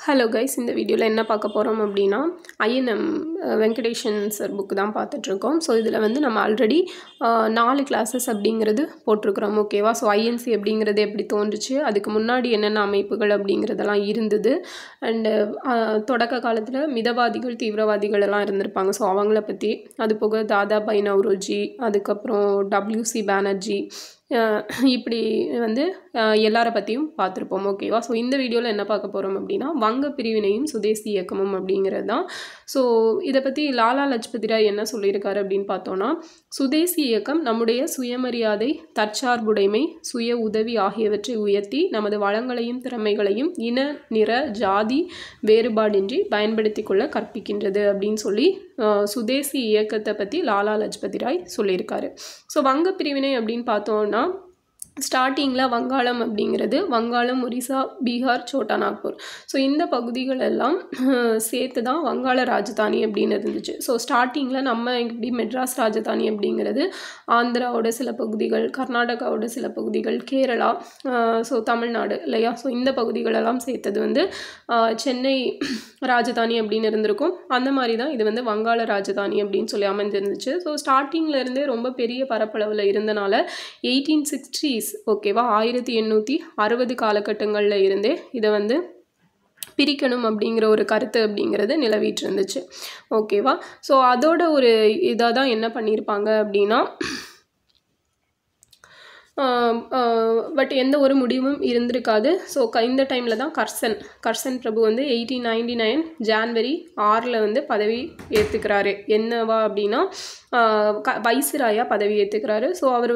Hello guys, இந்த வீடியோவில் என்ன பார்க்க போகிறோம் அப்படின்னா ஐஎன்எம் வெங்கடேஷன் சார் புக்கு தான் பார்த்துட்ருக்கோம். ஸோ இதில் வந்து நம்ம ஆல்ரெடி 4 கிளாஸஸ் அப்படிங்கிறது போட்டிருக்கிறோம். ஓகேவா? ஸோ ஐஎன்சி அப்படிங்கிறது எப்படி தோன்றுச்சு, அதுக்கு முன்னாடி என்னென்ன அமைப்புகள் அப்படிங்கிறதெல்லாம் இருந்தது, அண்டு தொடக்க காலத்தில் மிதவாதிகள் தீவிரவாதிகள் எல்லாம் இருந்திருப்பாங்க. ஸோ அவங்கள பற்றி, அது போக தாதாபாய் நவ்ரோஜி, அதுக்கப்புறம் WC பானர்ஜி, இப்படி வந்து எல்லாரை பற்றியும் பார்த்துருப்போம். ஓகேவா? ஸோ இந்த வீடியோவில் என்ன பார்க்க போகிறோம் அப்படின்னா வங்க பிரிவினையும் சுதேசி இயக்கமும் அப்படிங்கிறது தான். ஸோ இதை பற்றி லாலா லஜ்பதி ராய் என்ன சொல்லியிருக்காரு அப்படின்னு பார்த்தோன்னா, சுதேசி இயக்கம் நம்முடைய சுயமரியாதை, தற்சார்புடைமை, சுய உதவி ஆகியவற்றை உயர்த்தி நமது வளங்களையும் திறமைகளையும் இன நிற ஜாதி வேறுபாடின்றி பயன்படுத்தி கொள்ள கற்பிக்கின்றது அப்படின்னு சொல்லி சுதேசி இயக்கத்தை பற்றி லாலா லஜ்பதி ராய் சொல்லியிருக்காரு. ஸோ வங்க பிரிவினை அப்படின்னு பார்த்தோன்னா, ஸ்டார்டிங்கில் வங்காளம் அப்படிங்கிறது வங்காளம், ஒரிசா, பீகார், சோட்டா நாக்பூர், ஸோ இந்த பகுதிகளெல்லாம் சேர்த்து தான் வங்காள ராஜதானி அப்படின்னு இருந்துச்சு. ஸோ ஸ்டார்டிங்கில் நம்ம இப்படி மெட்ராஸ் ராஜதானி அப்படிங்கிறது ஆந்திராவோட சில பகுதிகள், கர்நாடகாவோட சில பகுதிகள், கேரளா, ஸோ தமிழ்நாடு இல்லையா? ஸோ இந்த பகுதிகளெல்லாம் சேர்த்தது வந்து சென்னை ராஜதானி அப்படின்னு இருந்திருக்கும். அந்த மாதிரி தான் இது வந்து வங்காள ராஜதானி அப்படின்னு சொல்லி அமைஞ்சிருந்துச்சு. ஸோ ஸ்டார்டிங்லேருந்தே ரொம்ப பெரிய பரப்பளவில் இருந்தனால 1860s, ஓகேவா, 1860 காலகட்டங்களில் இருந்தே இதை வந்து பிரிக்கணும் அப்படிங்கிற ஒரு கருத்து அப்படிங்கிறது நிலவிட்டு இருந்துச்சு. ஓகேவா? ஸோ அதோட ஒரு இதாக தான் என்ன பண்ணியிருப்பாங்க அப்படின்னா, பட் எந்த ஒரு முடிவும் இருந்திருக்காது. ஸோ இந்த டைமில் தான் கர்சன் பிரபு வந்து 1899 ஜான்வரி 6 வந்து பதவி ஏற்றுக்கிறாரு. என்னவா அப்படின்னா வைஸ்ராயா பதவி ஏற்றுக்கிறாரு. ஸோ அவர்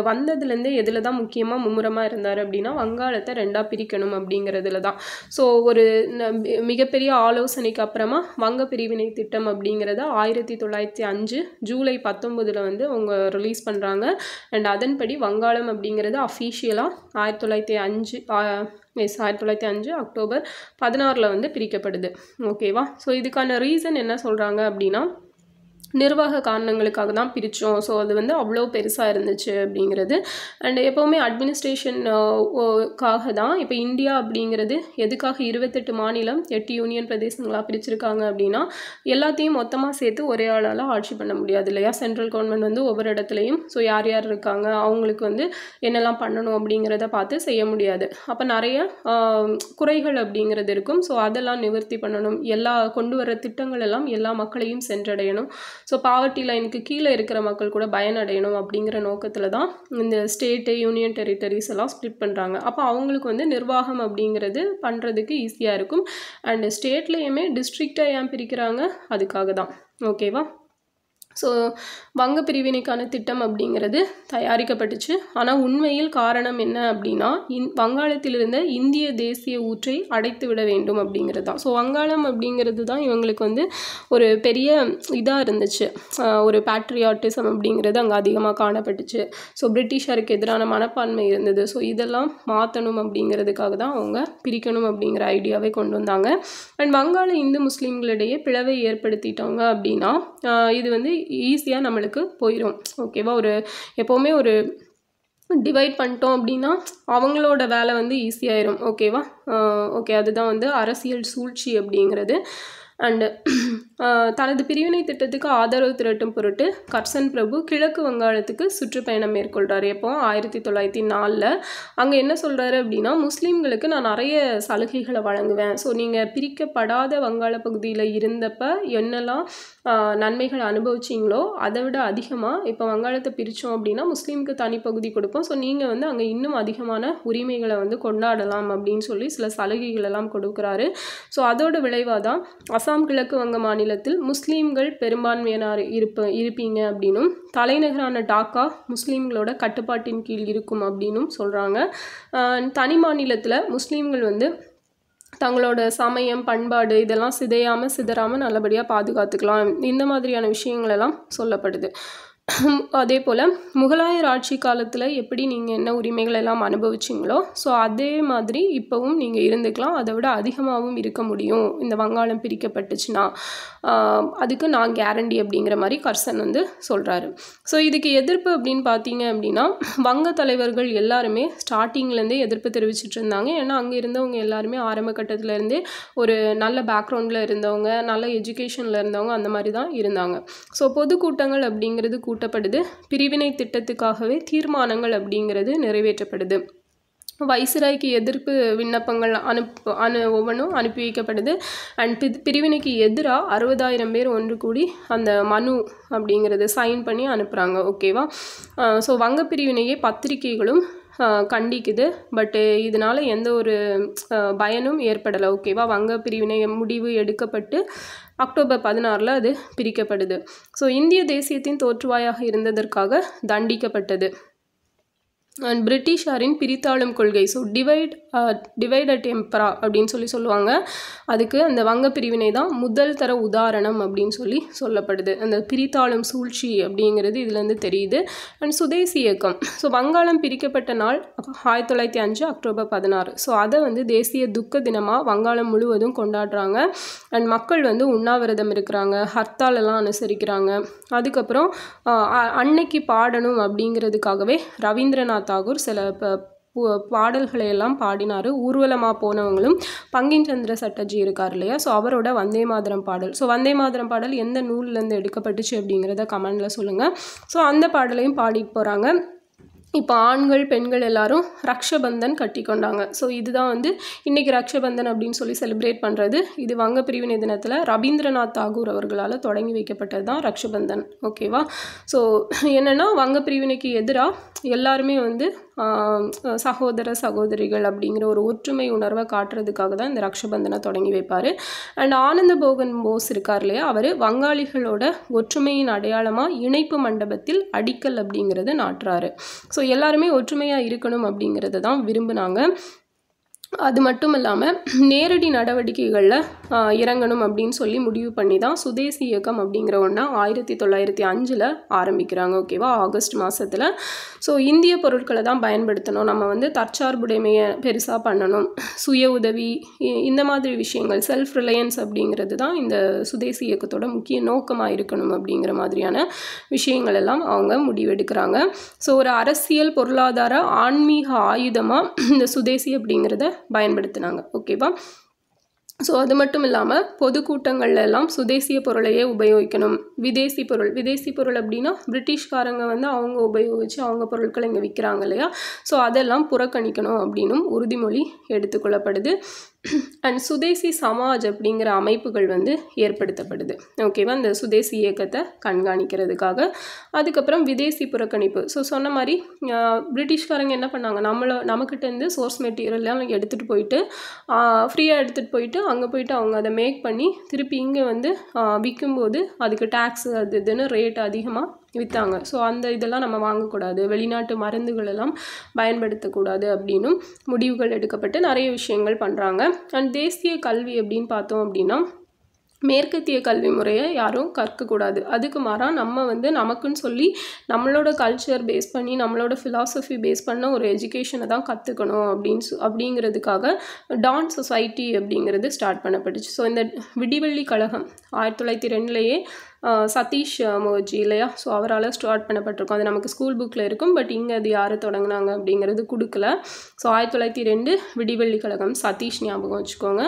வந்ததுலேருந்தே எதில் தான் முக்கியமாக மும்முரமாக இருந்தார் அப்படின்னா வங்காளத்தை 2ஆக பிரிக்கணும் அப்படிங்கிறதுல தான். ஸோ ஒரு மிகப்பெரிய ஆலோசனைக்கு அப்புறமா வங்க பிரிவினை திட்டம் அப்படிங்கிறத 1905 ஜூலை 19 வந்து அவங்க ரிலீஸ் பண்ணுறாங்க. அண்ட் அதன்படி வங்காளம் அப்படிங்கிறது அஃபீஷியலாக 1905 அக்டோபர் 16 வந்து பிரிக்கப்படுது. ஓகேவா? ஸோ இதுக்கான ரீசன் என்ன சொல்கிறாங்க அப்படின்னா, நிர்வாக காரணங்களுக்காக தான் பிரித்தோம். ஸோ அது வந்து அவ்வளோ பெருசாக இருந்துச்சு அப்படிங்கிறது. அண்ட் எப்போவுமே அட்மினிஸ்ட்ரேஷனுக்காக தான். இப்போ இந்தியா அப்படிங்கிறது எதுக்காக 28 மாநிலம் 8 யூனியன் பிரதேசங்களாக பிரிச்சிருக்காங்க அப்படின்னா, எல்லாத்தையும் மொத்தமாக சேர்த்து ஒரே ஆளால் ஆட்சி பண்ண முடியாது இல்லையா? சென்ட்ரல் கவர்மெண்ட் வந்து ஒவ்வொரு இடத்துலையும் ஸோ யார் யார் இருக்காங்க, அவங்களுக்கு வந்து என்னெல்லாம் பண்ணணும் அப்படிங்கிறத பார்த்து செய்ய முடியாது. அப்போ நிறைய குறைகள் அப்படிங்கிறது இருக்கும். ஸோ அதெல்லாம் நிவர்த்தி பண்ணணும். கொண்டு வர திட்டங்கள் எல்லாம் எல்லா மக்களையும் சென்றடையணும். ஸோ பாவர்ட்டி லைனுக்கு கீழே இருக்கிற மக்கள் கூட பயனடையணும் அப்படிங்கிற நோக்கத்தில் தான் இந்த ஸ்டேட்டு, யூனியன் டெரிட்டரிஸ் எல்லாம் ஸ்ப்ளிட் பண்ணுறாங்க. அப்போ அவங்களுக்கு வந்து நிர்வாகம் அப்படிங்கிறது பண்ணுறதுக்கு ஈஸியாக இருக்கும். அண்ட் ஸ்டேட்லேயுமே டிஸ்ட்ரிக்டாக ஏன் பிரிக்கிறாங்க, அதுக்காக தான். ஓகேவா? ஸோ வங்க பிரிவினைக்கான திட்டம் அப்படிங்கிறது தயாரிக்கப்பட்டுச்சு. ஆனால் உண்மையில் காரணம் என்ன அப்படின்னா, வங்காளத்தில் இருந்த இந்திய தேசிய ஊற்றை அடைத்து விட வேண்டும் அப்படிங்கிறது தான். ஸோ வங்காளம் அப்படிங்கிறது தான் இவங்களுக்கு வந்து ஒரு பெரிய இதாக இருந்துச்சு. ஒரு பேட்ரியாட்டிசம் அப்படிங்கிறது அங்கே அதிகமாக காணப்பட்டுச்சு. ஸோ பிரிட்டிஷருக்கு எதிரான மனப்பான்மை இருந்தது. ஸோ இதெல்லாம் மாற்றணும் அப்படிங்கிறதுக்காக தான் அவங்க பிரிக்கணும் அப்படிங்கிற ஐடியாவை கொண்டு வந்தாங்க. அண்ட் வங்காள இந்து முஸ்லீம்களிடையே பிளவை ஏற்படுத்திட்டாங்க அப்படின்னா இது வந்து ஈஸியாக நம்மளுக்கு போயிடும். ஓகேவா? எப்போவுமே ஒரு டிவைட் பண்ணிட்டோம் அப்படின்னா அவங்களோட வேலை வந்து ஈஸியாயிரும். ஓகேவா? ஓகே, அதுதான் வந்து அரசியல் சூழ்ச்சி அப்படிங்கிறது. அண்டு தனது பிரிவினை திட்டத்துக்கு ஆதரவு திரட்டும் பொருட்டு கர்சன் பிரபு கிழக்கு வங்காளத்துக்கு சுற்றுப்பயணம் மேற்கொள்கிறார். எப்போ 1904. அங்கே என்ன சொல்கிறாரு அப்படின்னா, முஸ்லீம்களுக்கு நான் நிறைய சலுகைகளை வழங்குவேன். ஸோ நீங்கள் பிரிக்கப்படாத வங்காள பகுதியில் இருந்தப்போ என்னெல்லாம் நன்மைகளை அனுபவிச்சிங்களோ அதை விட அதிகமாக இப்போ வங்காளத்தை பிரித்தோம் அப்படின்னா முஸ்லீமுக்கு தனிப்பகுதி கொடுப்போம். ஸோ நீங்கள் வந்து அங்கே இன்னும் அதிகமான உரிமைகளை வந்து கொண்டாடலாம் அப்படின்னு சொல்லி சில சலுகைகள் எல்லாம் கொடுக்குறாரு. ஸோ அதோட விளைவாக தான் அசாம் கிழக்கு வங்க மாநிலத்தில் முஸ்லீம்கள் பெரும்பான்மையினர் இருப்பீங்க அப்படின்னும், தலைநகரான டாக்கா முஸ்லீம்களோட கட்டுப்பாட்டின் கீழ் இருக்கும் அப்படின்னும் சொல்கிறாங்க. தனி மாநிலத்தில் முஸ்லீம்கள் வந்து தங்களோட சமயம், பண்பாடு இதெல்லாம் சிதறாமல் நல்லபடியாக பாதுகாத்துக்கலாம். இந்த மாதிரியான விஷயங்களெல்லாம் சொல்லப்படுது. அதே போல் முகலாயர் ஆட்சி காலத்தில் எப்படி நீங்கள் என்ன உரிமைகள் எல்லாம் அனுபவிச்சிங்களோ ஸோ அதே மாதிரி இப்போவும் நீங்கள் இருந்துக்கலாம், அதை விட அதிகமாகவும் இருக்க முடியும் இந்த வங்காளம் பிரிக்கப்பட்டுச்சுன்னா, அதுக்கு நான் கேரண்டி அப்படிங்கிற மாதிரி கர்சன் வந்து சொல்கிறாரு. ஸோ இதுக்கு எதிர்ப்பு அப்படின்னு பார்த்தீங்க அப்படின்னா வங்க தலைவர்கள் எல்லாருமே ஸ்டார்டிங்லேருந்தே எதிர்ப்பு தெரிவிச்சிட்டு இருந்தாங்க. ஏன்னா அங்கே இருந்தவங்க எல்லாருமே ஆரம்ப கட்டத்திலேருந்தே ஒரு நல்ல பேக்ரவுண்டில் இருந்தவங்க, நல்ல எஜுகேஷனில் இருந்தவங்க, அந்த மாதிரி தான் இருந்தாங்க. ஸோ பொதுக்கூட்டங்கள் அப்படிங்கிறது கூட்டப்படுது, பிரிவினை திட்டத்துக்காகவே தீர்மானங்கள் அப்படிங்கிறது நிறைவேற்றப்படுது, வைசிராய்க்கு எதிர்ப்பு விண்ணப்பங்கள் ஒவ்வொன்றும் அனுப்பி வைக்கப்படுது. அண்ட் பிரிவினைக்கு எதிராக 60,000 பேர் ஒன்று கூடி அந்த மனு அப்படிங்கிறது சைன் பண்ணி அனுப்புகிறாங்க. ஓகேவா? ஸோ வங்க பிரிவினையே பத்திரிகைகளும் கண்டிக்குது. பட்டு இதனால் எந்த ஒரு பயனும் ஏற்படலை. ஓகேவா? வங்க பிரிவினை முடிவு எடுக்கப்பட்டு அக்டோபர் 16 அது பிரிக்கப்படுது. ஸோ இந்திய தேசியத்தின் தோற்றுவாயாக இருந்ததற்காக தண்டிக்கப்பட்டது. அண்ட் பிரிட்டிஷாரின் பிரித்தாளும் கொள்கை, ஸோ டிவைட் அட் எம்பரா அப்படின்னு சொல்லுவாங்க. அதுக்கு அந்த வங்க பிரிவினை தான் முதல் தர உதாரணம் அப்படின்னு சொல்லப்படுது. அந்த பிரித்தாளும் சூழ்ச்சி அப்படிங்கிறது இதுலேருந்து தெரியுது. அண்ட் சுதேசி இயக்கம், ஸோ வங்காளம் பிரிக்கப்பட்ட நாள் 1905 அக்டோபர் 16. ஸோ அதை வந்து தேசிய துக்க தினமாக வங்காளம் முழுவதும் கொண்டாடுறாங்க. அண்ட் மக்கள் வந்து உண்ணாவிரதம் இருக்கிறாங்க, ஹர்த்தாலெல்லாம் அனுசரிக்கிறாங்க. அதுக்கப்புறம் அன்னைக்கு பாடணும் அப்படிங்கிறதுக்காகவே ரவீந்திரநாத் தாகூர் சில பாடல்களை எல்லாம் பாடினார். ஊர்வலமாக போனவங்களும் பங்கிம் சந்திர சட்டர்ஜி இருக்கார் இல்லையா, ஸோ அவரோட வந்தே மாதரம் பாடல். ஸோ வந்தே மாதரம் பாடல் எந்த நூல்லேருந்து எடுக்கப்பட்டுச்சு அப்படிங்கிறத கமெண்டில் சொல்லுங்கள். ஸோ அந்த பாடலையும் பாடிட்டு போகிறாங்க. இப்போ ஆண்கள் பெண்கள் எல்லாரும் ரக்ஷபந்தன் கட்டி கொண்டாங்க. ஸோ இதுதான் வந்து இன்றைக்கி ரக்ஷபந்தன் அப்படின்னு செலிப்ரேட் பண்ணுறது. இது வங்க பிரிவினை தினத்தில் ரவீந்திரநாத் தாகூர் அவர்களால் தொடங்கி வைக்கப்பட்டது தான் ரக்ஷபந்தன். ஓகேவா? ஸோ என்னென்னா வங்க பிரிவினைக்கு எதிராக எல்லாருமே வந்து சகோதர சகோதரிகள் அப்படிங்கிற ஒரு ஒற்றுமை உணர்வை காட்டுறதுக்காக தான் இந்த ரக்ஷபந்தனை தொடங்கி வைப்பார். அண்ட் ஆனந்த போகன் போஸ் இருக்கார் இல்லையா, அவர் வங்காளிகளோட ஒற்றுமையின் அடையாளமாக இணைப்பு மண்டபத்தில் அடிக்கல் அப்படிங்கிறது நாட்டுறாரு. ஸோ எல்லாருமே ஒற்றுமையாக இருக்கணும் அப்படிங்கிறத தான் விரும்பினாங்க. அது மட்டும் இல்லாமல் நேரடி நடவடிக்கைகளில் இறங்கணும் அப்படின்னு முடிவு பண்ணி தான் சுதேசி இயக்கம் அப்படிங்கிற ஒன்றா 1905 ஆரம்பிக்கிறாங்க. ஓகேவா? ஆகஸ்ட் மாதத்தில். ஸோ இந்திய பொருட்களை தான் பயன்படுத்தணும், நம்ம வந்து தற்சார்புடைமையை பெருசாக பண்ணணும், சுய உதவி, இந்த மாதிரி விஷயங்கள், செல்ஃப் ரிலையன்ஸ் அப்படிங்கிறது தான் இந்த சுதேசி இயக்கத்தோட முக்கிய நோக்கமாக இருக்கணும் அப்படிங்கிற மாதிரியான விஷயங்கள் எல்லாம் அவங்க முடிவெடுக்கிறாங்க. ஸோ ஒரு அரசியல், பொருளாதார, ஆன்மீக ஆயுதமாக இந்த சுதேசி அப்படிங்கிறத பயன்படுத்தினாங்க. ஓகேவா? ஸோ அது மட்டும் இல்லாமல் பொதுக்கூட்டங்கள்ல எல்லாம் சுதேசிய பொருளையே உபயோகிக்கணும். விதேசி பொருள் அப்படின்னா பிரிட்டிஷ்காரங்க வந்து அவங்க உபயோகித்து அவங்க பொருட்களை இங்கே விற்கிறாங்க இல்லையா, ஸோ அதெல்லாம் புறக்கணிக்கணும் அப்படின்னும் உறுதிமொழி எடுத்துக்கொள்ளப்படுது. அண்ட் சுதேசி சமாஜ் அப்படிங்கிற அமைப்புகள் வந்து ஏற்படுத்தப்படுது. ஓகேவா? இந்த சுதேசி இயக்கத்தை கண்காணிக்கிறதுக்காக. அதுக்கப்புறம் விதேசி புறக்கணிப்பு. ஸோ சொன்ன மாதிரி பிரிட்டிஷ்காரங்க என்ன பண்ணாங்க, நமக்கிட்டேருந்து சோர்ஸ் மெட்டீரியல்லாம் எடுத்துகிட்டு போயிட்டு ஃப்ரீயாக எடுத்துகிட்டு போயிட்டு அங்கே போயிட்டு அவங்க அதை மேக் பண்ணி திருப்பி இங்கே வந்து விற்கும்போது அதுக்கு டேக்ஸு அது இதுன்னு ரேட் அதிகமாக விற்றாங்க. ஸோ அந்த இதெல்லாம் நம்ம வாங்கக்கூடாது, வெளிநாட்டு மருந்துகள் எல்லாம் பயன்படுத்தக்கூடாது அப்படின்னும் முடிவுகள் எடுக்கப்பட்டு நிறைய விஷயங்கள் பண்ணுறாங்க. அண்ட் தேசிய கல்வி அப்படின்னு பார்த்தோம் அப்படின்னா மேற்கத்திய கல்வி முறையை யாரும் கற்கக்கூடாது. அதுக்கு மாறாக நம்ம வந்து நமக்குன்னு சொல்லி நம்மளோட கல்ச்சர் பேஸ் பண்ணி நம்மளோட ஃபிலாசபி பேஸ் பண்ண ஒரு எஜுகேஷனை தான் கற்றுக்கணும் அப்படிங்கிறதுக்காக டான் சொசைட்டி அப்படிங்கிறது ஸ்டார்ட் பண்ணப்பட்டுச்சு. ஸோ இந்த விடிவெள்ளி கழகம் 1902 சதீஷ் முகர்ஜி இல்லையா, ஸோ அவரால் ஸ்டார்ட் பண்ணப்பட்டிருக்கும். அது நமக்கு ஸ்கூல் புக்கில் இருக்கும், பட் இங்கே அது யார் தொடங்கினாங்க அப்படிங்கிறது கொடுக்கல. ஸோ 1902 விடிவெள்ளி கழகம், சதீஷ் ஞாபகம் வச்சுக்கோங்க.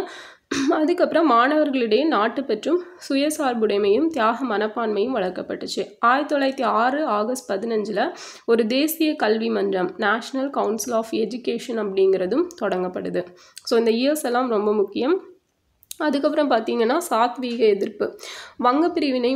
அதுக்கப்புறம் மாணவர்களிடையே நாட்டுப்பற்றும் சுயசார்புடைமையும் தியாக மனப்பான்மையும் வளர்க்கப்பட்டுச்சு. 1906 ஆகஸ்ட் 15 ஒரு தேசிய கல்வி மன்றம், நேஷ்னல் கவுன்சில் ஆஃப் எஜுகேஷன் அப்படிங்கிறதும் தொடங்கப்படுது. ஸோ இந்த இயர்ஸ் எல்லாம் ரொம்ப முக்கியம். அதுக்கப்புறம் பார்த்தீங்கன்னா சாத்வீக எதிர்ப்பு, வங்க பிரிவினை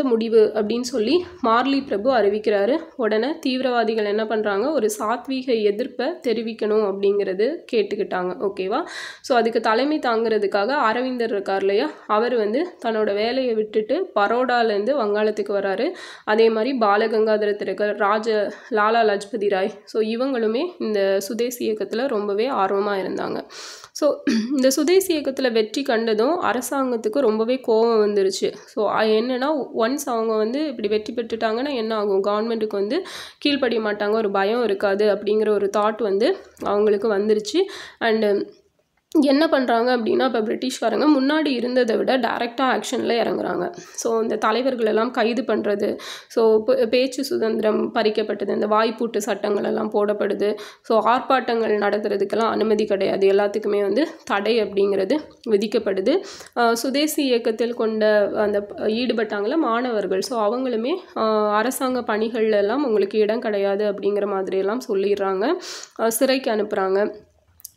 முடிவு அப்படின்னு சொல்லி மார்லி பிரபு அறிவிக்கிறாரு. உடனே தீவிரவாதிகள் என்ன பண்ணுறாங்க, ஒரு சாத்வீக எதிர்ப்பை தெரிவிக்கணும் அப்படிங்கிறது கேட்டுக்கிட்டாங்க. ஓகேவா? ஸோ அதுக்கு தலைமை தாங்கிறதுக்காக அரவிந்தர் இருக்கார் இல்லையா, அவர் வந்து தன்னோட வேலையை விட்டுட்டு பரோடாலேருந்து வங்காளத்துக்கு வராரு. அதே மாதிரி பாலகங்காதர திலகர், லாலா லஜ்பதி ராய், ஸோ இவங்களுமே இந்த சுதேசி இயக்கத்தில் ரொம்பவே ஆர்வமாக இருந்தாங்க. ஸோ இந்த சுதேசி இயக்கத்தில் வெற்றி கண்ட கண்டதும் அரசாங்கத்துக்கு ரொம்பவே கோபம் வந்துருச்சு. ஸோ என்னென்னா ஒன்ஸ் அவங்க வந்து இப்படி வெற்றி பெற்றுட்டாங்கன்னா என்ன ஆகும், கவர்மெண்ட்டுக்கு வந்து கீழ்ப்படிய மாட்டாங்க, ஒரு பயம் இருக்காது அப்படிங்கிற ஒரு தாட் வந்து அவங்களுக்கு வந்துருச்சு. அண்டு என்ன பண்ணுறாங்க அப்படின்னா, இப்போ பிரிட்டிஷ்காரங்க முன்னாடி இருந்ததை விட டைரெக்டாக ஆக்ஷனில் இறங்குறாங்க. ஸோ இந்த தலைவர்களெல்லாம் கைது பண்ணுறது, ஸோ பேச்சு சுதந்திரம் பறிக்கப்பட்டது, இந்த வாய்ப்பூட்டு சட்டங்கள் எல்லாம் போடப்படுது. ஸோ ஆர்ப்பாட்டங்கள் நடத்துறதுக்கெல்லாம் அனுமதி கிடையாது, எல்லாத்துக்குமே வந்து தடை அப்படிங்கிறது விதிக்கப்படுது. சுதேசி இயக்கத்தில் கொண்ட அந்த ஈடுபட்டாங்கள மாணவர்கள், ஸோ அவங்களுமே அரசாங்க பணிகள்லாம் உங்களுக்கு இடம் கிடையாது அப்படிங்கிற மாதிரியெல்லாம் சொல்லிடுறாங்க, சிறைக்கு அனுப்புகிறாங்க.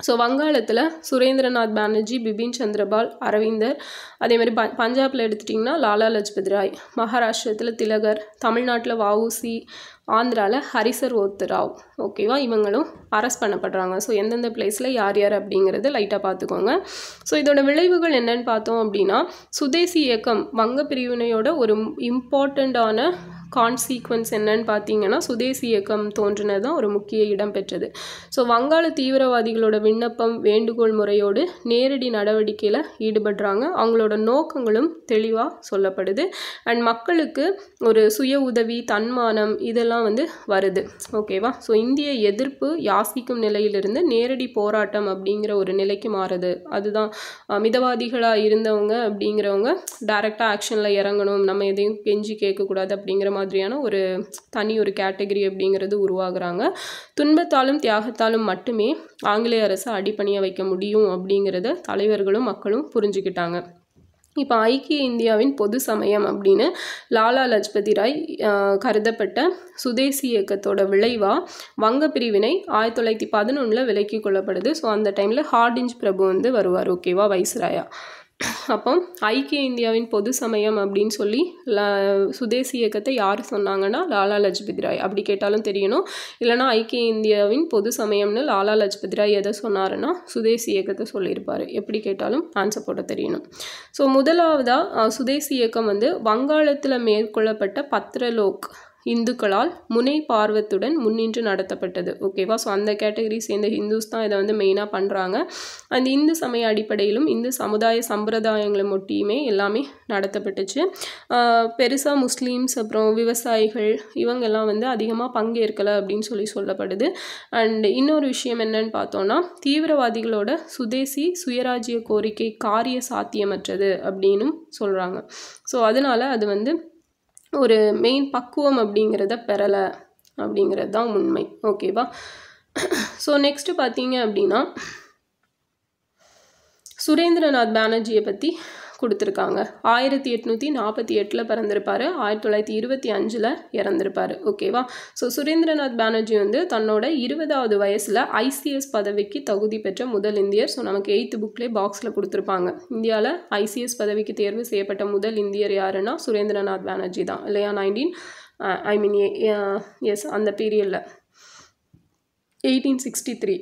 ஸோ வங்காளத்தில் சுரேந்திரநாத் பானர்ஜி, பிபின் சந்திரபால், அரவிந்தர், அதேமாதிரி பஞ்சாபில் எடுத்துட்டிங்கன்னா லாலா லஜ்பத் ராய், மகாராஷ்டிரத்தில் திலகர், தமிழ்நாட்டில் வஉசி, ஆந்திராவில் ஹரிசர் ராவ், ஓகேவா, இவங்களும் அரெஸ்ட் பண்ணப்படுறாங்க. ஸோ எந்தெந்த பிளேஸில் யார் யார் அப்படிங்கிறது லைட்டாக பார்த்துக்கோங்க. ஸோ இதோட விளைவுகள் என்னன்னு பார்த்தோம் அப்படின்னா, சுதேசி இயக்கம் வங்க பிரிவினையோட ஒரு இம்பார்ட்டண்ட்டான கான்சீக்வன்ஸ் என்னன்னு பார்த்தீங்கன்னா, சுதேசி இயக்கம் தோன்றினது தான் ஒரு முக்கிய இடம் பெற்றது. ஸோ வங்காள தீவிரவாதிகளோட விண்ணப்பம், வேண்டுகோள் முறையோடு நேரடி நடவடிக்கையில் ஈடுபடுறாங்க. அவங்களோட நோக்கங்களும் தெளிவாக சொல்லப்படுது. அண்ட் மக்களுக்கு ஒரு சுய உதவி, தன்மானம் இதெல்லாம் வந்து வருது, ஓகேவா. ஸோ இந்திய எதிர்ப்பு யாசிக்கும் நிலையிலிருந்து நேரடி போராட்டம் அப்படிங்கிற ஒரு நிலைக்கு மாறுது. அதுதான் மிதவாதிகளாக இருந்தவங்க அப்படிங்கிறவங்க டைரெக்டாக ஆக்ஷனில் இறங்கணும், நம்ம எதையும் கெஞ்சி கேட்கக்கூடாது அப்படிங்கிற மாதிரியான ஒரு தனி ஒரு கேட்டகரி அப்படிங்கிறது உருவாகுறாங்க. துன்பத்தாலும் தியாகத்தாலும் மட்டுமே ஆங்கிலேய அரசை அடிபணிய வைக்க முடியும் அப்படிங்கிறத தலைவர்களும் மக்களும் புரிஞ்சுக்கிட்டாங்க. இப்போ ஐக்கிய இந்தியாவின் பொது சமயம் அப்படின்னு லாலா லஜ்பதி ராய் கருதப்பட்ட சுதேசி இயக்கத்தோட விளைவாக வங்க பிரிவினை 1911 விலக்கி கொள்ளப்படுது. ஸோ அந்த டைமில் ஹார்டிஞ்ச் பிரபு வந்து வருவார், ஓகேவா, வைஸ்ராயா. அப்போ ஐக்கிய இந்தியாவின் பொது சமயம் அப்படின்னு சொல்லி சுதேசி இயக்கத்தை யார் சொன்னாங்கன்னா லாலா லஜ்பதி ராய். அப்படி கேட்டாலும் தெரியணும், இல்லைனா ஐக்கிய இந்தியாவின் பொது சமயம்னு லாலா லஜ்பதி ராய் எதை சொன்னாருன்னா சுதேசி இயக்கத்தை சொல்லியிருப்பார். எப்படி கேட்டாலும் ஆன்சர் போட தெரியணும். ஸோ முதலாவதாக சுதேசி இயக்கம் வந்து வங்காளத்தில் மேற்கொள்ளப்பட்ட பத்ரலோக் இந்துக்களால் முனை பார்வத்துடன் முன்னின்று நடத்தப்பட்டது, ஓகேவா. ஸோ அந்த கேட்டகரி சேர்ந்த ஹிந்துஸ் தான் இதை வந்து மெயினாக பண்ணுறாங்க. அந்த இந்து சமய அடிப்படையிலும் இந்து சமுதாய சம்பிரதாயங்களை ஒட்டியுமே எல்லாமே நடத்தப்பட்டுச்சு. பெருசாக முஸ்லீம்ஸ், அப்புறம் விவசாயிகள் இவங்கெல்லாம் வந்து அதிகமாக பங்கேற்கலை அப்படின்னு சொல்லப்படுது. அண்ட் இன்னொரு விஷயம் என்னன்னு பார்த்தோன்னா, தீவிரவாதிகளோட சுதேசி சுயராஜ்ய கோரிக்கை காரிய சாத்தியமற்றது அப்படின்னும் சொல்கிறாங்க. ஸோ அதனால் அது வந்து ஒரு மெயின் பக்குவம் அப்படிங்கிறத பெறலை அப்படிங்கிறது தான் உண்மை, ஓகேவா. ஸோ நெக்ஸ்ட்டு பார்த்தீங்க அப்படின்னா, சுரேந்திரநாத் பானர்ஜியை பற்றி கொடுத்துருக்காங்க. 1848 பிறந்திருப்பார், 1925 இறந்திருப்பார், ஓகேவா. ஸோ சுரேந்திரநாத் பானர்ஜி வந்து தன்னோட 20வது வயசில் ICS பதவிக்கு தகுதி பெற்ற முதல் இந்தியர். ஸோ நமக்கு 8th புக்லேயே பாக்ஸில் கொடுத்துருப்பாங்க. இந்தியாவில் ICS பதவிக்கு தேர்வு செய்யப்பட்ட முதல் இந்தியர் யாருன்னா சுரேந்திரநாத் பானர்ஜி தான், இல்லையா. எஸ் அந்த பீரியடில் 1863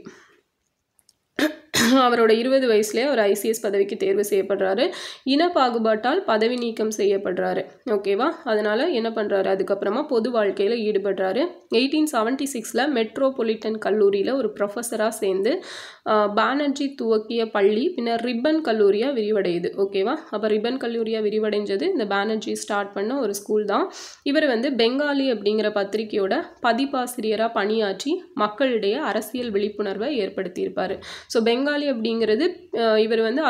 அவரோட 20 வயசுலேயே அவர் ICS பதவிக்கு தேர்வு செய்யப்படுறாரு. இன பாகுபாட்டால் பதவி நீக்கம் செய்யப்படுறாரு, ஓகேவா. அதனால் என்ன பண்ணுறாரு, அதுக்கப்புறமா பொது வாழ்க்கையில் ஈடுபடுறாரு. 1876 மெட்ரோபொலிட்டன் கல்லூரியில் ஒரு ப்ரொஃபஸராக சேர்ந்து பானர்ஜி துவக்கிய பள்ளி பின்னர் ரிப்பன் கல்லூரியாக விரிவடையுது, ஓகேவா. அப்போ ரிப்பன் கல்லூரியாக விரிவடைஞ்சது இந்த பானர்ஜி ஸ்டார்ட் பண்ண ஒரு ஸ்கூல் தான். இவர் வந்து பெங்காலி அப்படிங்கிற பத்திரிகையோட பதிப்பாசிரியராக பணியாற்றி மக்களிடையே அரசியல் விழிப்புணர்வை ஏற்படுத்தியிருப்பார். ஸோ பெங்காலி அப்படிங்கிறது இவர் வந்து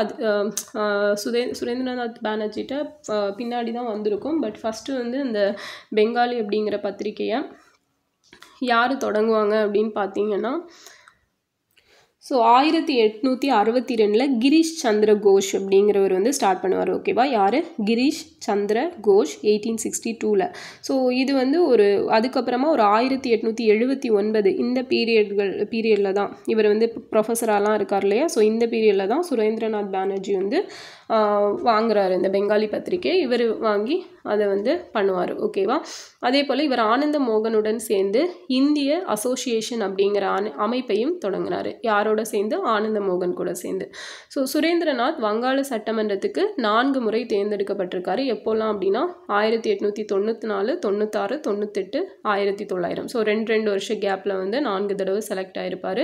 சுரேந்திரநாத் பானர்ஜிட்ட பின்னாடி தான் வந்திருக்கும். பட் ஃபஸ்ட்டு வந்து இந்த பெங்காலி அப்படிங்கிற பத்திரிகையை யார் தொடங்குவாங்க அப்படின்னு பார்த்தீங்கன்னா, ஸோ 1862 கிரீஷ் சந்திர கோஷ் அப்படிங்கிறவர் வந்து ஸ்டார்ட் பண்ணுவார், ஓகேவா. யார், கிரீஷ் சந்திர கோஷ் 1862. ஸோ இது வந்து ஒரு அதுக்கப்புறமா ஒரு 1879 இந்த பீரியடில் தான் இவர் வந்து ப்ரொஃபஸராலாம் இருக்கார் இல்லையா. ஸோ இந்த பீரியடில் தான் சுரேந்திரநாத் பானர்ஜி வந்து வாங்குறாரு இந்த பெங்காலி பத்திரிகை. இவர் வாங்கி அதை வந்து பண்ணுவார், ஓகேவா. அதே போல் இவர் ஆனந்த மோகனுடன் சேர்ந்து இந்திய அசோசியேஷன் அப்படிங்கிற அமைப்பையும் தொடங்கினார். யாரோட யாரோட சேர்ந்து? ஆனந்த மோகன் கூட சேர்ந்து. ஸோ சுரேந்திரநாத் வங்காள சட்டமன்றத்துக்கு 4 முறை தேர்ந்தெடுக்கப்பட்டிருக்காரு. எப்போல்லாம் அப்படின்னா 1894, 96, 98, 1900. ஸோ 2 வருஷம் கேப்பில் வந்து 4 தடவை செலக்ட் ஆகிருப்பார்.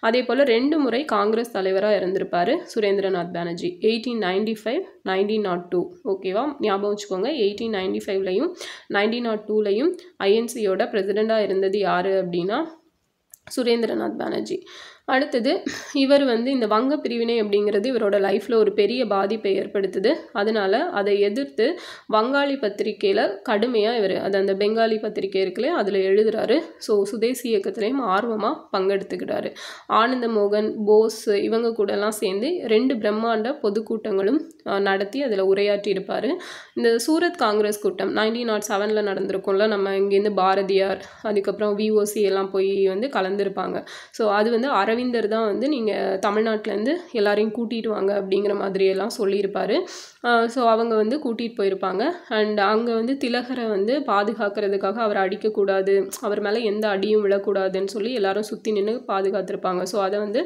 அதே போல் 2 முறை காங்கிரஸ் தலைவராக இருந்திருப்பார் சுரேந்திரநாத் பானர்ஜி. 1895, 1902. ஓகேவா, ஞாபகம் வச்சுக்கோங்க. 1895லையும் 1902லையும் ஐஎன்சியோட பிரசிடெண்ட்டாக இருந்தது யார் அப்படின்னா சுரேந்திரநாத் பானர்ஜி. அடுத்தது இவர் வந்து இந்த வங்க பிரிவினை அப்படிங்கிறது இவரோட லைஃப்பில் ஒரு பெரிய பாதிப்பை ஏற்படுத்துது. அதனால் அதை எதிர்த்து வங்காளி பத்திரிக்கையில் கடுமையாக இவர் அந்த பெங்காலி பத்திரிக்கை இருக்குல்ல அதில் எழுதுகிறாரு. ஸோ சுதேசி இயக்கத்துலேயும் ஆர்வமாக பங்கெடுத்துக்கிறாரு. ஆனந்த மோகன், போஸ் இவங்க கூடலாம் சேர்ந்து 2 பிரம்மாண்ட பொதுக்கூட்டங்களும் நடத்தி அதில் உரையாற்றியிருப்பார். இந்த சூரத் காங்கிரஸ் கூட்டம் 1907 நடந்திருக்கும்ல, நம்ம இங்கேருந்து பாரதியார் அதுக்கப்புறம் விஓசி எல்லாம் போய் வந்து கலந்துருப்பாங்க. ஸோ அது வந்து அரவிந்தர் தான் வந்து நீங்கள் தமிழ்நாட்டிலேருந்து எல்லாரையும் கூட்டிகிட்டு வாங்க அப்படிங்கிற மாதிரியெல்லாம் சொல்லியிருப்பார். ஸோ அவங்க வந்து கூட்டிகிட்டு போயிருப்பாங்க. அண்ட் அங்கே வந்து திலகரை வந்து பாதுகாக்கிறதுக்காக அவர் அடிக்கக்கூடாது, அவர் மேலே எந்த அடியும் விழக்கூடாதுன்னு சொல்லி எல்லாரும் சுற்றி நின்று பாதுகாத்திருப்பாங்க. ஸோ அதை வந்து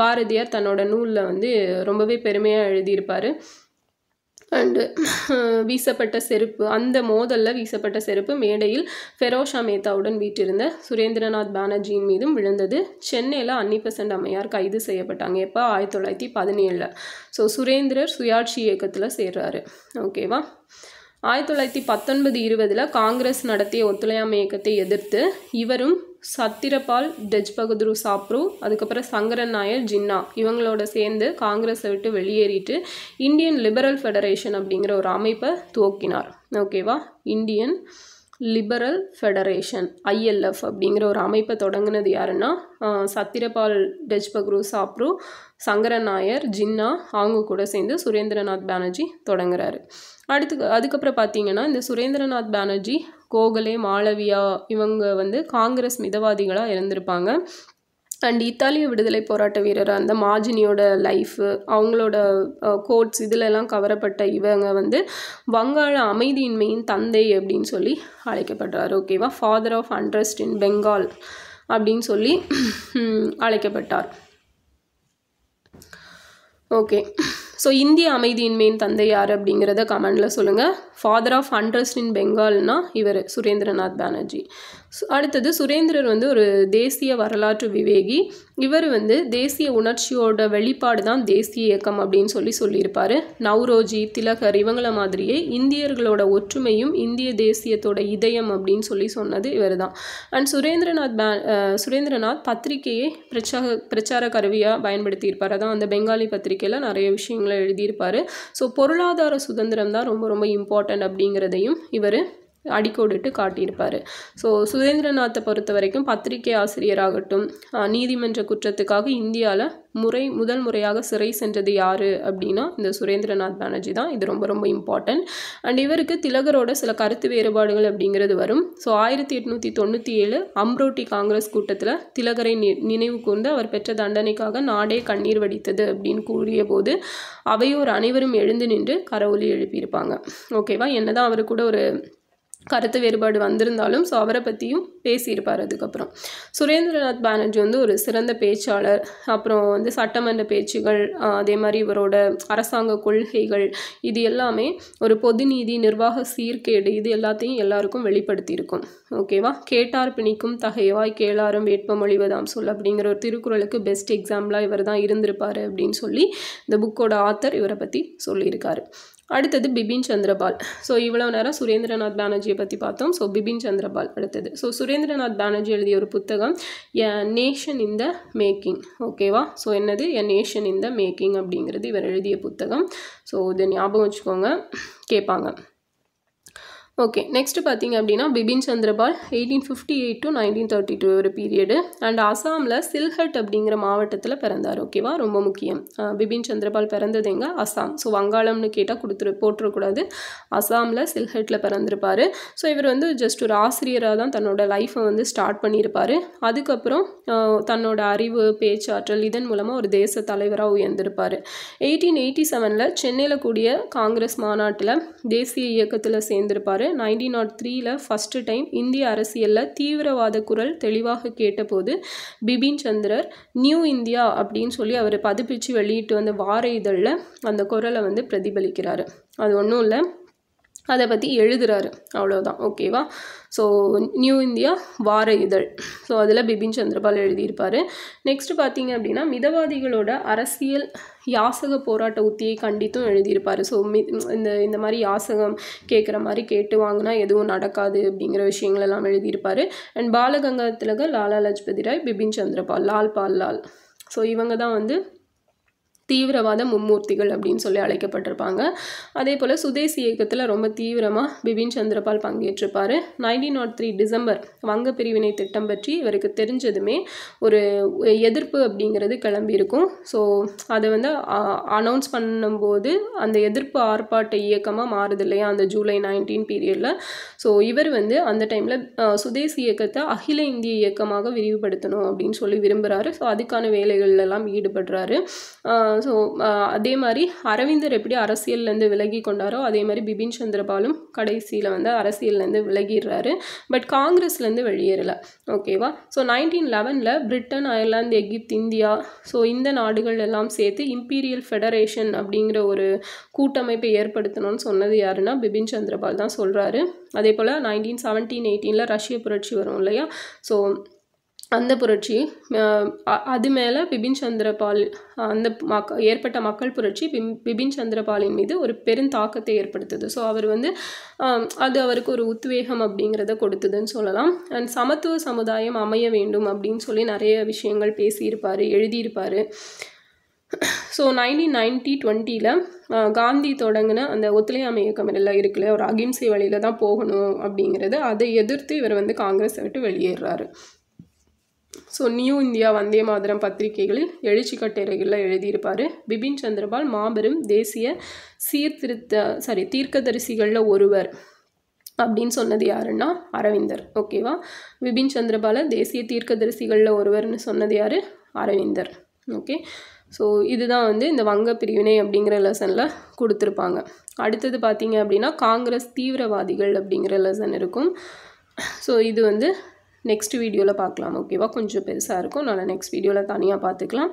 பாரதியார் தன்னோட நூலில் வந்து ரொம்பவே பெருமையாக எழுதியிருப்பார். அண்டு வீசப்பட்ட செருப்பு, அந்த மோதலில் வீசப்பட்ட செருப்பு மேடையில் ஃபெரோஷா மேத்தாவுடன் வீட்டிருந்த சுரேந்திரநாத் பானர்ஜியின் மீதும் விழுந்தது. சென்னையில் அன்னிபெசன்ட் அம்மையார் கைது செய்யப்பட்டாங்க. எப்போ? 1917. ஸோ சுரேந்திரர் சுயாட்சி இயக்கத்தில் சேர்றாரு. ஓகேவா. 1919-20 காங்கிரஸ் நடத்திய ஒத்துழையாமை இயக்கத்தை எதிர்த்து இவரும் சத்திரபால், டெஜ் பகதூர் சாப்ரு, அதுக்கப்புறம் சங்கரன் நாயர், ஜின்னா இவங்களோட சேர்ந்து காங்கிரஸை விட்டு வெளியேறிட்டு இந்தியன் லிபரல் ஃபெடரேஷன் அப்படிங்கிற ஒரு அமைப்பை துவக்கினார். ஓகேவா. இந்தியன் லிபரல் ஃபெடரேஷன் ILF அப்படிங்கிற ஒரு அமைப்பை தொடங்கினது யாருன்னா சத்திரபால், டெஜ் பகதூர் சாப்ரு, சங்கரன் நாயர், ஜின்னா அவங்க கூட சேர்ந்து சுரேந்திரநாத் பானர்ஜி தொடங்குறாரு. அதுக்கப்புறம் பார்த்தீங்கன்னா இந்த சுரேந்திரநாத் பானர்ஜி, கோகலே, மாளவியா இவங்க வந்து காங்கிரஸ் மிதவாதிகளாக இருந்திருப்பாங்க. அண்ட் இத்தாலிய விடுதலை போராட்ட வீரர் அந்த மாஜினியோட லைஃபு, அவங்களோட கோட்ஸ் இதிலெல்லாம் கவரப்பட்ட இவங்க வந்து வங்காள அமைதியின்மையின் தந்தை அப்படின்னு சொல்லி அழைக்கப்படுறார். ஓகேவா. ஃபாதர் ஆஃப் அன்ரெஸ்ட் இன் பெங்கால் அப்படின்னு சொல்லி அழைக்கப்பட்டார். ஓகே. ஸோ இந்திய அமைதியின்மையின் தந்தை யார் அப்படிங்கிறத கமெண்டில் சொல்லுங்கள். ஃபாதர் ஆஃப் அன்ரெஸ்ட் இன் பெங்கால்னா இவர் சுரேந்திரநாத் பானர்ஜி. அடுத்தது சுரேந்திரர் வந்து ஒரு தேசிய வரலாற்று விவேகி. இவர் வந்து தேசிய உணர்ச்சியோட வெளிப்பாடு தான் தேசிய இயக்கம் அப்படின்னு சொல்லியிருப்பார். நவ்ரோஜி, திலகர் இவங்கள மாதிரியே இந்தியர்களோட ஒற்றுமையும் இந்திய தேசியத்தோட இதயம் அப்படின்னு சொன்னது இவர் தான். அண்ட் சுரேந்திரநாத் பத்திரிகையை பிரச்சார கருவியாக பயன்படுத்தியிருப்பார். அதான் அந்த பெங்காலி பத்திரிகையில் நிறைய விஷயங்களை எழுதியிருப்பார். ஸோ பொருளாதார சுதந்திரம் தான் ரொம்ப ரொம்ப இம்பார்ட்டன்ட் அப்படிங்கிறதையும் இவர் அடிக்கோடிட்டு காட்டியிருப்பார். ஸோ சுரேந்திரநாத்தை பொறுத்த வரைக்கும் பத்திரிகை ஆசிரியராகட்டும், நீதிமன்ற குற்றத்துக்காக இந்தியாவில் முதல் முறையாக சிறை சென்றது யார் அப்படின்னா இந்த சுரேந்திரநாத் பானர்ஜி தான். இது ரொம்ப ரொம்ப இம்பார்ட்டன்ட். அண்ட் இவருக்கு திலகரோட சில கருத்து வேறுபாடுகள் அப்படிங்கிறது வரும். ஸோ 1897 அம்ரோட்டி காங்கிரஸ் கூட்டத்தில் திலகரை நினைவு கூர்ந்து அவர் பெற்ற தண்டனைக்காக நாடே கண்ணீர் வடித்தது அப்படின்னு கூறிய போது அவையோர் அனைவரும் எழுந்து நின்று கரவொலி எழுப்பியிருப்பாங்க. ஓகேவா. என்னதான் அவர் கூட ஒரு கருத்து வேறுபாடு வந்திருந்தாலும் ஸோ அவரை பற்றியும் பேசியிருப்பார். அதுக்கப்புறம் சுரேந்திரநாத் பானர்ஜி வந்து ஒரு சிறந்த பேச்சாளர். அப்புறம் வந்து சட்டமன்ற பேச்சுகள், அதே மாதிரி இவரோட அரசாங்க கொள்கைகள் இது எல்லாமே ஒரு பொது நீதி, நிர்வாக சீர்கேடு இது எல்லாத்தையும் எல்லாருக்கும் வெளிப்படுத்தியிருக்கும். ஓகேவா. கேட்டார் பிணிக்கும் தகைவாய் கேளாரும் வேட்பமொழிவதாம் சொல் அப்படிங்கிற ஒரு திருக்குறளுக்கு பெஸ்ட் எக்ஸாம்பிளாக இவர் தான் இருந்திருப்பார் அப்படின்னு சொல்லி இந்த புக்கோட ஆத்தர் இவரை பற்றி சொல்லியிருக்காரு. அடுத்தது பிபின் சந்திரபால். ஸோ இவ்வளோ நேரம் சுரேந்திரநாத் பானர்ஜியை பற்றி பார்த்தோம். ஸோ பிபின் சந்திரபால் அடுத்தது. ஸோ சுரேந்திரநாத் பானர்ஜி எழுதிய ஒரு புத்தகம் எ நேஷன் இன் த மேக்கிங். ஓகேவா. ஸோ என்னது? எ நேஷன் இன் த மேக்கிங் அப்படிங்கிறது இவர் எழுதிய புத்தகம். ஸோ இதை ஞாபகம் வச்சுக்கோங்க, கேட்பாங்க. ஓகே. நெக்ஸ்ட் பார்த்தீங்க அப்படின்னா பிபின் சந்திரபால் 1858 to 1932 ஒரு பீரியடு. அண்ட் அசாமில் சில்ஹட் அப்படிங்கிற மாவட்டத்தில் பிறந்தார். ஓகேவா. ரொம்ப முக்கியம். பிபின் சந்திரபால் பிறந்தது எங்கே? அசாம். ஸோ வங்காளம்னு கேட்டால் போட்டுறக்கூடாது. அசாமில் சில்ஹட்டில் பிறந்திருப்பார். ஸோ இவர் வந்து ஜஸ்ட் ஒரு ஆசிரியராக தான் தன்னோட லைஃப்பை வந்து ஸ்டார்ட் பண்ணியிருப்பார். அதுக்கப்புறம் தன்னோட அறிவு, பேச்சாற்றல் இதன் மூலமாக ஒரு தேச தலைவராக உயர்ந்திருப்பார். 1887 சென்னையில் கூடிய காங்கிரஸ் மாநாட்டில் தேசிய இயக்கத்தில் சேர்ந்திருப்பார். எழுதியிருப்பார். 1903ல் ஃபஸ்ட்டு டைம் இந்திய அரசியலில் தீவிரவாத குரல் தெளிவாக கேட்டபோது பிபின் சந்திரர் நியூ இந்தியா அப்படின்னு சொல்லி அவர் பதிப்பிச்சு வெளியிட்டு வந்த வார இதழில் அந்த குரலை வந்து பிரதிபலிக்கிறாரு. அது ஒன்றும் இல்லை, அதை பற்றி எழுதுகிறாரு, அவ்வளோதான். ஓகேவா? ஸோ நியூ இந்தியா வார இதழ், ஸோ அதில் பிபின் சந்திரபால் எழுதியிருப்பார். நெக்ஸ்ட்டு பார்த்தீங்க அப்படின்னா மிதவாதிகளோட அரசியல் யாசக போராட்ட உத்தியை கண்டித்தும் எழுதியிருப்பார். ஸோ இந்த மாதிரி யாசகம் கேட்குற மாதிரி கேட்டு வாங்கினா எதுவும் நடக்காது அப்படிங்கிற விஷயங்களெல்லாம் எழுதியிருப்பார். அண்ட் பாலகங்காதர திலகர், லாலா லஜ்பதி ராய், பிபின் சந்திரபால், லால் பால் லால், ஸோ இவங்க தான் வந்து தீவிரவாத மும்மூர்த்திகள் அப்படின்னு சொல்லி அழைக்கப்பட்டிருப்பாங்க. அதே போல் சுதேசி இயக்கத்தில் ரொம்ப தீவிரமாக பிபின் சந்திரபால் பங்கேற்றிருப்பார். 1903 டிசம்பர் வங்க பிரிவினை திட்டம் பற்றி இவருக்கு தெரிஞ்சதுமே ஒரு எதிர்ப்பு அப்படிங்கிறது கிளம்பியிருக்கும். ஸோ அதை வந்து அனௌன்ஸ் பண்ணும்போது அந்த எதிர்ப்பு ஆர்ப்பாட்ட இயக்கமாக மாறுது இல்லையா அந்த ஜூலை 19 பீரியடில். ஸோ இவர் வந்து அந்த டைமில் சுதேசி இயக்கத்தை அகில இந்திய இயக்கமாக விரிவுபடுத்தணும் அப்படின்னு சொல்லி விரும்புகிறாரு. ஸோ அதுக்கான வேலைகள்லாம் ஈடுபடுறாரு. ஸோ அதே மாதிரி அரவிந்தர் எப்படி அரசியல்லேருந்து விலகி கொண்டாரோ அதே மாதிரி பிபின் சந்திரபாலும் கடைசியில் வந்து அரசியல்லேருந்து விலகிடுறாரு. பட் காங்கிரஸ்லேருந்து வெளியேறலை. ஓகேவா? ஸோ 1911ல் பிரிட்டன், அயர்லாந்து, எகிப்து, இந்தியா, ஸோ இந்த நாடுகள் எல்லாம் சேர்த்து இம்பீரியல் ஃபெடரேஷன் அப்படிங்கிற ஒரு கூட்டமைப்பை ஏற்படுத்தணும்னு சொன்னது யாருன்னா பிபின் சந்திரபால் தான் சொல்கிறாரு. அதே போல் 1917-18ல் ரஷ்ய புரட்சி வரும் இல்லையா? ஸோ அந்த புரட்சி அது மேலே பிபின் சந்திரபால் அந்த ஏற்பட்ட மக்கள் புரட்சி பிபின் சந்திரபாலின் மீது ஒரு பெருந்தாக்கத்தை ஏற்படுத்துது. ஸோ அவர் வந்து அது அவருக்கு ஒரு உத்வேகம் அப்படிங்கிறத கொடுத்ததுன்னு சொல்லலாம். அண்ட் சமத்துவ சமுதாயம் அமைய வேண்டும் அப்படின்னு சொல்லி நிறைய விஷயங்கள் பேசியிருப்பார், எழுதியிருப்பார். ஸோ 1920ல் காந்தி தொடங்கின அந்த ஒத்துழையாமை இயக்கம் எல்லாம் இருக்குல்ல, ஒரு அகிம்சை வழியில் தான் போகணும் அப்படிங்கிறது, அதை எதிர்த்து இவர் வந்து காங்கிரஸை விட்டு வெளியேறாரு. So new India, Vande Mataram பத்திரிகைகளில் எழுச்சி கட்டுரைகளில் எழுதியிருப்பார். பிபின் சந்திரபால் மாபெரும் தேசிய தீர்க்கதரிசிகளில் ஒருவர் அப்படின்னு சொன்னது யாருன்னா அரவிந்தர். ஓகேவா? பிபின் சந்திரபாலை தேசிய தீர்க்கதரிசிகளில் ஒருவர்னு சொன்னது யார்? அரவிந்தர். ஓகே, ஸோ இதுதான் வந்து இந்த வங்க பிரிவினை அப்படிங்கிற லெசனில் கொடுத்துருப்பாங்க. அடுத்தது பார்த்தீங்க அப்படின்னா காங்கிரஸ் தீவிரவாதிகள் அப்படிங்கிற லெசன் இருக்கும். ஸோ இது வந்து நெக்ஸ்ட் வீடியோவில் பார்க்கலாம். ஓகேவா? கொஞ்சம் பெருசாக இருக்கும், நான் நெக்ஸ்ட் வீடியோவில் தனியாக பார்த்துக்கலாம்.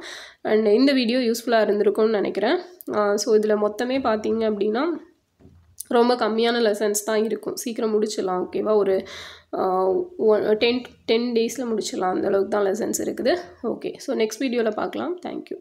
அண்ட் இந்த வீடியோ யூஸ்ஃபுல்லாக இருந்திருக்கும்னு நினைக்கிறேன். ஸோ இதில் மொத்தமே பார்த்தீங்க அப்படின்னா ரொம்ப கம்மியான லெசன்ஸ் தான் இருக்கும், சீக்கிரம் முடிச்சிடலாம். ஓகேவா? ஒரு 10 டேஸில் முடிச்சிடலாம், அந்தளவுக்கு தான் லெசன்ஸ் இருக்குது. ஓகே, ஸோ நெக்ஸ்ட் வீடியோவில் பார்க்கலாம். தேங்க்யூ.